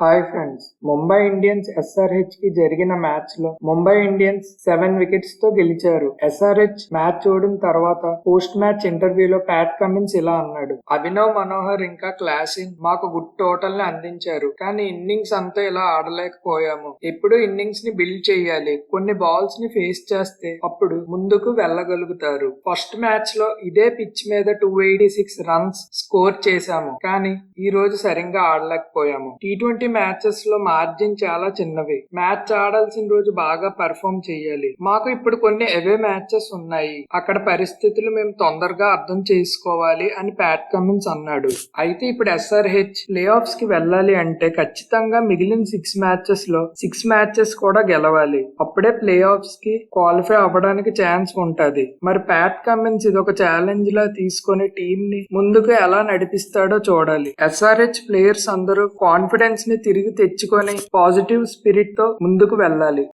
Hi friends, Mumbai Indians SRH కి జరిగిన match లో ముంబై ఇండియన్స్ 7 వికెట్స్ తో గెలిచారు. ఎస్ఆర్హెచ్ మ్యాచ్ ఓడిన తర్వాత పోస్ట్ మ్యాచ్ ఇంటర్వ్యూలో ప్యాట్ కమిన్స్ ఇలా అన్నాడు: అభినవ్ మనోహర్ ఇంకా క్లాసిన్ మాకు గుడ్ టోటల్ ని అందించారు, కానీ ఇన్నింగ్స్ అంతా ఇలా ఆడలేకపోయాము. ఎప్పుడు ఇన్నింగ్స్ ని బిల్డ్ చేయాలి, కొన్ని బాల్స్ ని ఫేస్ చేస్తే అప్పుడు ముందుకు వెళ్ళగలుగుతారు. ఫస్ట్ మ్యాచ్ లో ఇదే పిచ్ మీద 286 రన్స్ స్కోర్ చేశాము, కానీ ఈ రోజు సరిగ్గా ఆడలేకపోయాము. T20 మ్యాచెస్ లో మార్జిన్ చాలా చిన్నవి. మ్యాచ్ ఆడాల్సిన రోజు బాగా పెర్ఫార్మ్ చేయాలి. మాకు ఇప్పుడు కొన్ని అవే మ్యాచెస్ ఉన్నాయి, అక్కడ పరిస్థితులు మేము తొందరగా అర్థం చేసుకోవాలి అని ప్యాట్ కమిన్స్ అన్నాడు. అయితే ఇప్పుడు ఎస్ఆర్హెచ్ ప్లే ఆఫ్స్ కి వెళ్ళాలి అంటే ఖచ్చితంగా మిగిలిన 6 మ్యాచెస్ లో 6 మ్యాచెస్ కూడా గెలవాలి. అప్పుడే ప్లే ఆఫ్స్ కి క్వాలిఫై అవ్వడానికి ఛాన్స్ ఉంటది. మరి ప్యాట్ కమిన్స్ ఇది ఒక ఛాలెంజ్ లా తీసుకొని టీమ్ ని ముందుకు ఎలా నడిపిస్తాడో చూడాలి. ఎస్ఆర్హెచ్ ప్లేయర్స్ అందరూ కాన్ఫిడెన్స్ ని తిరిగి తెచ్చుకొని పాజిటివ్ స్పిరిట్ తో ముందుకు వెళ్ళాలి.